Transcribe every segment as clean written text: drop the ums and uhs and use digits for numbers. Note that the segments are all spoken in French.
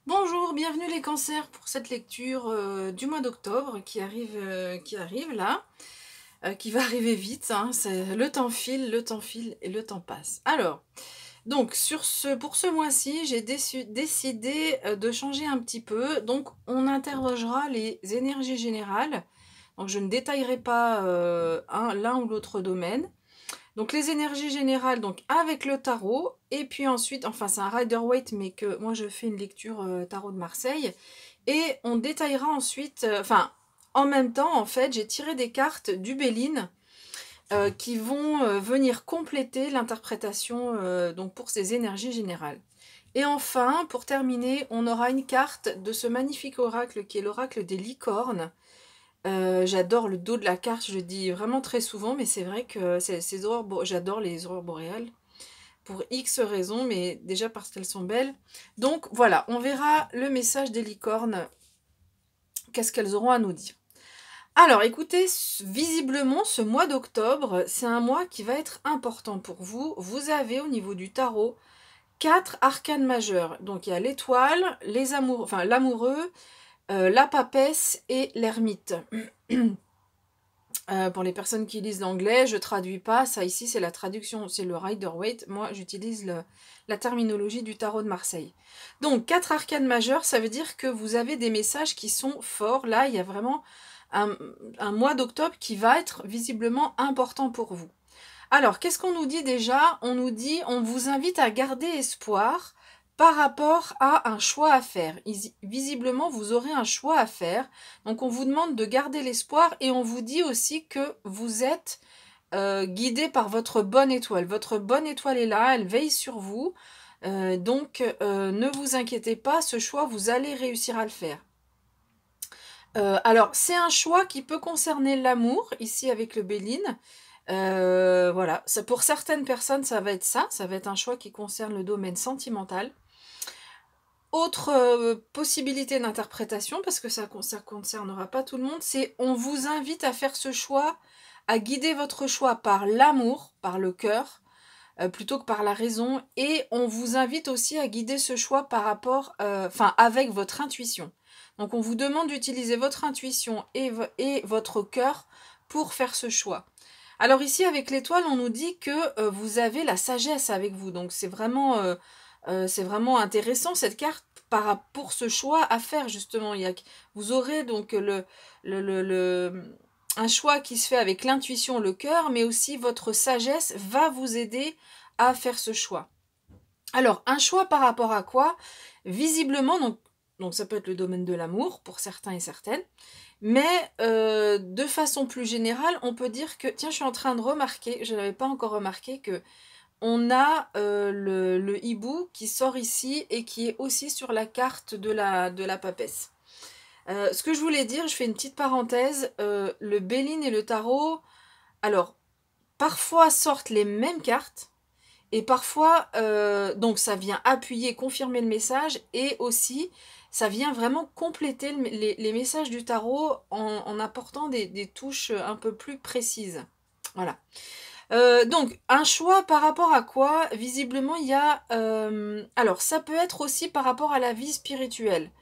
Bonjour, bienvenue les cancers pour cette lecture du mois d'octobre qui arrive là, qui va arriver vite, hein, le temps file, le temps file et le temps passe. Alors, donc pour ce mois-ci, j'ai décidé de changer un petit peu, donc on interrogera les énergies générales, donc je ne détaillerai pas l'un ou l'autre domaine. Donc les énergies générales, donc avec le tarot, et puis ensuite, enfin c'est un Rider-Waite, mais que moi je fais une lecture tarot de Marseille, et on détaillera ensuite, en même temps en fait, j'ai tiré des cartes du Béline qui vont venir compléter l'interprétation donc pour ces énergies générales. Et enfin, pour terminer, on aura une carte de ce magnifique oracle qui est l'oracle des licornes. J'adore le dos de la carte, je le dis vraiment très souvent, mais c'est vrai que j'adore les aurores boréales pour X raisons, mais déjà parce qu'elles sont belles. Donc voilà, on verra le message des licornes, qu'est-ce qu'elles auront à nous dire. Alors écoutez, visiblement ce mois d'octobre, c'est un mois qui va être important pour vous. Vous avez au niveau du tarot 4 arcanes majeurs. Donc il y a l'étoile, les amoureux, enfin l'amoureux, la papesse et l'ermite. Pour les personnes qui lisent l'anglais, je traduis pas, ça ici c'est la traduction, c'est le Rider-Waite, moi j'utilise la terminologie du tarot de Marseille. Donc 4 arcanes majeures, ça veut dire que vous avez des messages qui sont forts, là il y a vraiment un mois d'octobre qui va être visiblement important pour vous. Alors qu'est-ce qu'on nous dit déjà? On nous dit, on vous invite à garder espoir par rapport à un choix à faire. Visiblement, vous aurez un choix à faire. Donc, on vous demande de garder l'espoir et on vous dit aussi que vous êtes guidé par votre bonne étoile. Votre bonne étoile est là, elle veille sur vous. Donc, ne vous inquiétez pas, ce choix, vous allez réussir à le faire. Alors, c'est un choix qui peut concerner l'amour, ici avec le Béline. Voilà, pour certaines personnes, ça va être un choix qui concerne le domaine sentimental. Autre possibilité d'interprétation, parce que ça concernera pas tout le monde, c'est on vous invite à faire ce choix, à guider votre choix par l'amour, par le cœur, plutôt que par la raison, et on vous invite aussi à guider ce choix par rapport, avec votre intuition. Donc on vous demande d'utiliser votre intuition et votre cœur pour faire ce choix. Alors ici avec l'étoile, on nous dit que vous avez la sagesse avec vous, donc c'est vraiment intéressant cette carte pour ce choix à faire justement. Vous aurez donc un choix qui se fait avec l'intuition, le cœur, mais aussi votre sagesse va vous aider à faire ce choix. Alors, un choix par rapport à quoi? Visiblement, donc ça peut être le domaine de l'amour pour certains et certaines, mais de façon plus générale, on peut dire que, tiens, je suis en train de remarquer, je n'avais pas encore remarqué que on a le hibou qui sort ici et qui est aussi sur la carte de la papesse. Ce que je voulais dire, je fais une petite parenthèse, le Béline et le tarot, alors, parfois sortent les mêmes cartes, et parfois, donc ça vient appuyer, confirmer le message, et aussi, ça vient vraiment compléter les messages du tarot en apportant des touches un peu plus précises. Voilà. Donc, un choix par rapport à quoi? Visiblement, il y a... alors, ça peut être aussi par rapport à la vie spirituelle.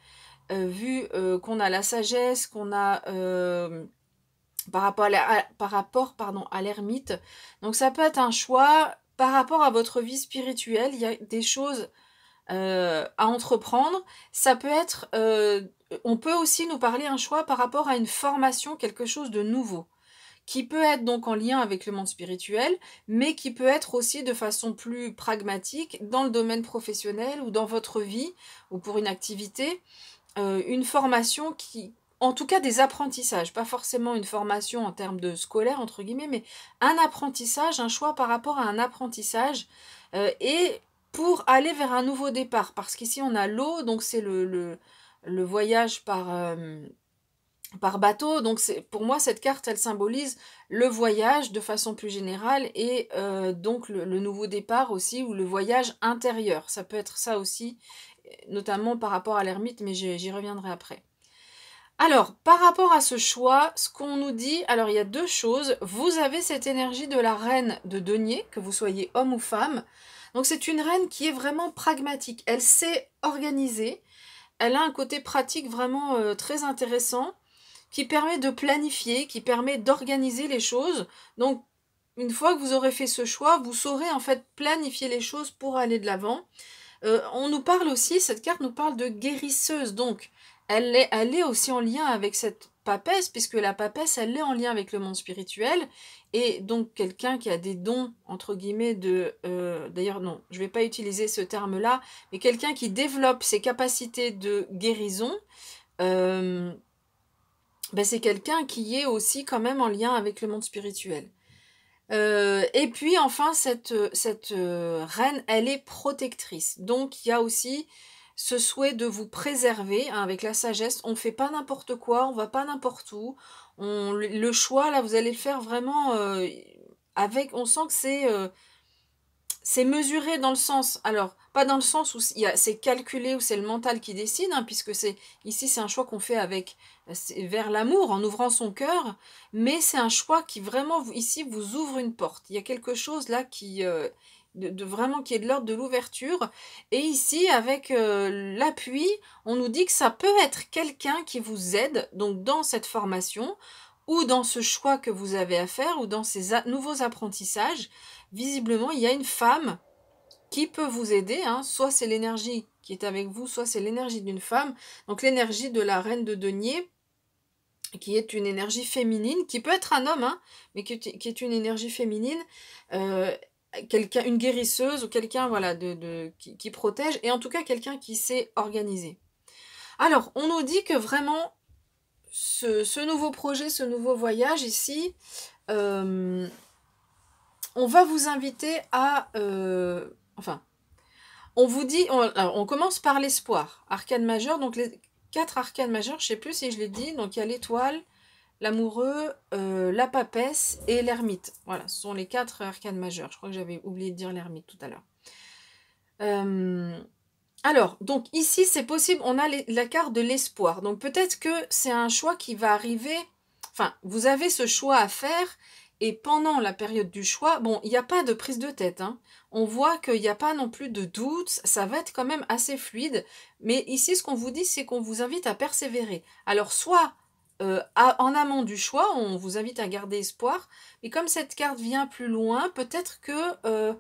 Vu qu'on a la sagesse, qu'on a... par rapport à l'ermite. Donc, ça peut être un choix par rapport à votre vie spirituelle. Il y a des choses à entreprendre. Ça peut être... on peut aussi nous parler un choix par rapport à une formation, quelque chose de nouveau, qui peut être donc en lien avec le monde spirituel, mais qui peut être aussi de façon plus pragmatique dans le domaine professionnel ou dans votre vie ou pour une activité, une formation qui, en tout cas des apprentissages, pas forcément une formation en termes de scolaire entre guillemets, mais un apprentissage, un choix par rapport à un apprentissage et pour aller vers un nouveau départ, parce qu'ici on a l'eau, donc c'est le voyage par bateau. Donc pour moi cette carte elle symbolise le voyage de façon plus générale et donc le nouveau départ aussi, ou le voyage intérieur, ça peut être ça aussi, notamment par rapport à l'ermite, mais j'y reviendrai après. Alors par rapport à ce choix, ce qu'on nous dit, alors il y a deux choses. Vous avez cette énergie de la reine de denier, que vous soyez homme ou femme. Donc c'est une reine qui est vraiment pragmatique, elle sait organiser. elle a un côté pratique vraiment très intéressant, qui permet de planifier, qui permet d'organiser les choses. Donc, une fois que vous aurez fait ce choix, vous saurez en fait planifier les choses pour aller de l'avant. On nous parle aussi, cette carte nous parle de guérisseuse, donc elle est aussi en lien avec cette papesse, puisque la papesse, elle est en lien avec le monde spirituel, et donc quelqu'un qui a des dons, entre guillemets, d'ailleurs non, je ne vais pas utiliser ce terme-là, mais quelqu'un qui développe ses capacités de guérison, euh, ben c'est quelqu'un qui est aussi quand même en lien avec le monde spirituel. Et puis enfin, cette reine, elle est protectrice. Donc il y a aussi ce souhait de vous préserver, hein, avec la sagesse. On ne fait pas n'importe quoi, on va pas n'importe où. Le choix, là, vous allez le faire vraiment on sent que c'est mesuré dans le sens, alors pas dans le sens où c'est calculé, où c'est le mental qui décide, hein, puisque ici c'est un choix qu'on fait vers l'amour, en ouvrant son cœur, mais c'est un choix qui vraiment, ici, vous ouvre une porte. Il y a quelque chose là vraiment qui est de l'ordre de l'ouverture, et ici, avec l'appui, on nous dit que ça peut être quelqu'un qui vous aide, donc dans cette formation, ou dans ce choix que vous avez à faire, ou dans ces nouveaux apprentissages. Visiblement, il y a une femme qui peut vous aider, hein. Soit c'est l'énergie qui est avec vous, soit c'est l'énergie d'une femme. Donc l'énergie de la reine de denier, qui est une énergie féminine, qui peut être un homme, hein, mais qui est une énergie féminine, une guérisseuse, ou quelqu'un voilà, qui protège, et en tout cas quelqu'un qui sait organiser. Alors, on nous dit que vraiment, ce nouveau projet, ce nouveau voyage ici, on va vous inviter à... enfin, on vous dit... Alors, on commence par l'espoir. Arcane majeur, donc les 4 arcanes majeures, je ne sais plus si je l'ai dit. Donc, il y a l'étoile, l'amoureux, la papesse et l'ermite. Voilà, ce sont les 4 arcanes majeures. Je crois que j'avais oublié de dire l'ermite tout à l'heure. Alors, donc ici, c'est possible, on a la carte de l'espoir. Donc, peut-être que c'est un choix qui va arriver... Enfin, vous avez ce choix à faire... Et pendant la période du choix, bon, il n'y a pas de prise de tête, hein. On voit qu'il n'y a pas non plus de doute, ça va être quand même assez fluide. Mais ici, ce qu'on vous dit, c'est qu'on vous invite à persévérer. Alors, soit en amont du choix, on vous invite à garder espoir. Mais comme cette carte vient plus loin, peut-être que,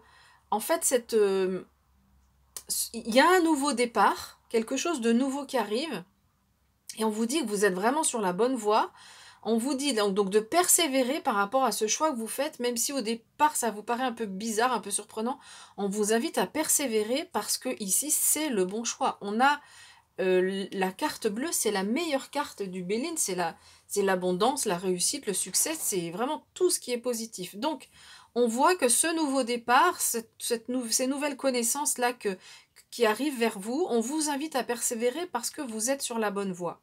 en fait, il y a un nouveau départ, quelque chose de nouveau qui arrive. Et on vous dit que vous êtes vraiment sur la bonne voie. On vous dit donc de persévérer par rapport à ce choix que vous faites, même si au départ ça vous paraît un peu bizarre, un peu surprenant. On vous invite à persévérer parce que ici c'est le bon choix. On a la carte bleue, c'est la meilleure carte du Béline, c'est l'abondance, la réussite, le succès, c'est vraiment tout ce qui est positif. Donc on voit que ce nouveau départ, ces nouvelles connaissances-là qui arrivent vers vous, on vous invite à persévérer parce que vous êtes sur la bonne voie.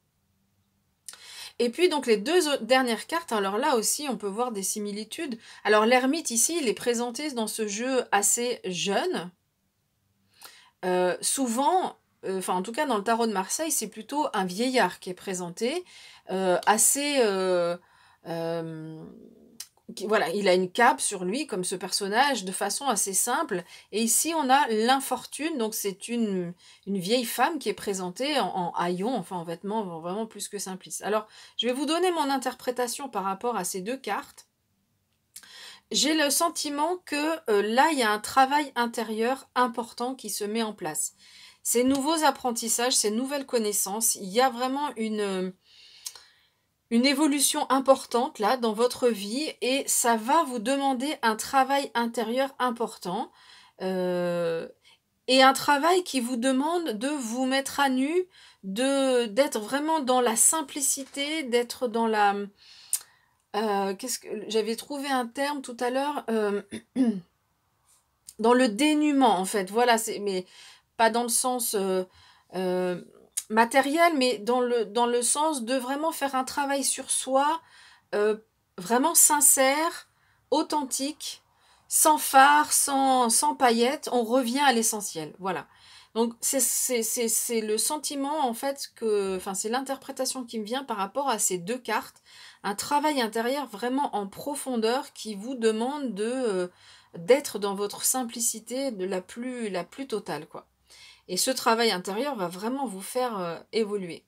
Et puis donc les 2 dernières cartes, alors là aussi on peut voir des similitudes. Alors l'ermite ici, il est présenté dans ce jeu assez jeune. Souvent, enfin en tout cas dans le tarot de Marseille, c'est plutôt un vieillard qui est présenté, assez... voilà, il a une cape sur lui, comme ce personnage, de façon assez simple. Et ici, on a l'infortune, donc c'est une vieille femme qui est présentée en haillons, enfin en vêtements vraiment plus que simplistes. Alors, je vais vous donner mon interprétation par rapport à ces 2 cartes. J'ai le sentiment que là, il y a un travail intérieur important qui se met en place. Ces nouveaux apprentissages, ces nouvelles connaissances, il y a vraiment une évolution importante là dans votre vie et ça va vous demander un travail intérieur important et un travail qui vous demande de vous mettre à nu, d'être vraiment dans la simplicité, d'être dans la... j'avais trouvé un terme tout à l'heure, dans le dénuement en fait, voilà, mais pas dans le sens... matériel, mais dans le sens de vraiment faire un travail sur soi, vraiment sincère, authentique, sans phare, sans paillettes, on revient à l'essentiel, voilà. Donc c'est le sentiment en fait enfin c'est l'interprétation qui me vient par rapport à ces 2 cartes, un travail intérieur vraiment en profondeur qui vous demande d'être dans votre simplicité la plus totale quoi. Et ce travail intérieur va vraiment vous faire évoluer.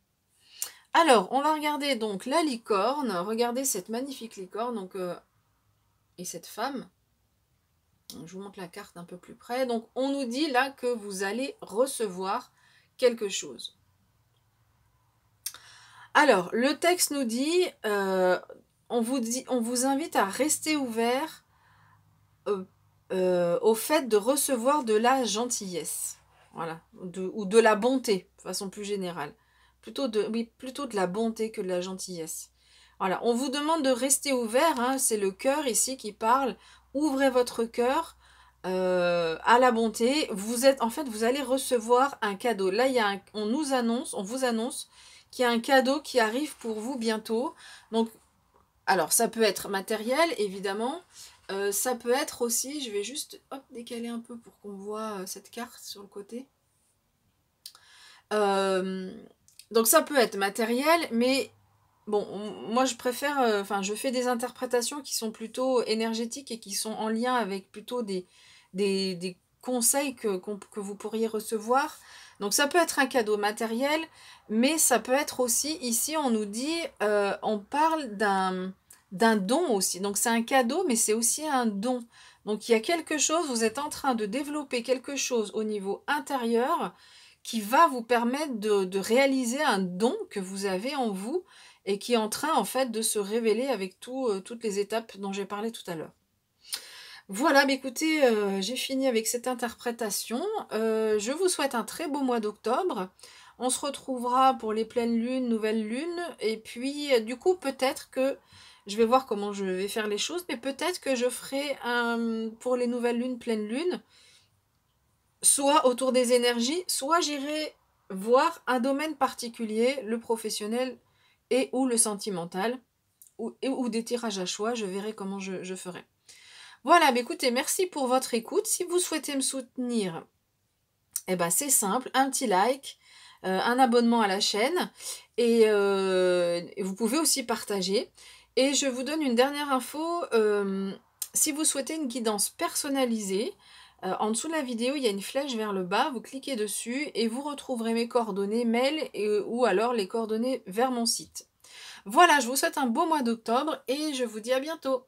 Alors, on va regarder donc la licorne. Regardez cette magnifique licorne donc, et cette femme. Donc, je vous montre la carte un peu plus près. Donc, on nous dit là que vous allez recevoir quelque chose. Alors, le texte nous dit, on vous invite à rester ouvert au fait de recevoir de la gentillesse. Voilà, ou de la bonté, de façon plus générale. Plutôt de la bonté que de la gentillesse. Voilà, on vous demande de rester ouvert, hein, c'est le cœur ici qui parle. Ouvrez votre cœur à la bonté. En fait, vous allez recevoir un cadeau. Là, on vous annonce qu'il y a un cadeau qui arrive pour vous bientôt. Donc, alors, ça peut être matériel, évidemment. Ça peut être aussi, je vais juste décaler un peu pour qu'on voit cette carte sur le côté. Donc ça peut être matériel, mais bon, moi je préfère, je fais des interprétations qui sont plutôt énergétiques et qui sont en lien avec plutôt des conseils que vous pourriez recevoir. Donc ça peut être un cadeau matériel, mais ça peut être aussi, ici on nous dit, on parle d'un don aussi. Donc c'est un cadeau, mais c'est aussi un don. Donc il y a quelque chose, vous êtes en train de développer quelque chose au niveau intérieur qui va vous permettre de réaliser un don que vous avez en vous et qui est en train en fait de se révéler avec toutes les étapes dont j'ai parlé tout à l'heure. Voilà, mais écoutez, j'ai fini avec cette interprétation. Je vous souhaite un très beau mois d'octobre. On se retrouvera pour les pleines lunes, nouvelles lunes. Et puis, du coup, peut-être que je vais voir comment je vais faire les choses, mais peut-être que je ferai pour les nouvelles lunes, pleines lunes, soit autour des énergies, soit j'irai voir un domaine particulier, le professionnel et ou le sentimental, ou des tirages à choix. Je verrai comment je ferai. Voilà, mais écoutez, merci pour votre écoute. Si vous souhaitez me soutenir, eh ben, c'est simple, un petit like, un abonnement à la chaîne, et vous pouvez aussi partager. Et je vous donne une dernière info, si vous souhaitez une guidance personnalisée, en dessous de la vidéo, il y a une flèche vers le bas, vous cliquez dessus et vous retrouverez mes coordonnées mail ou alors les coordonnées vers mon site. Voilà, je vous souhaite un beau mois d'octobre et je vous dis à bientôt.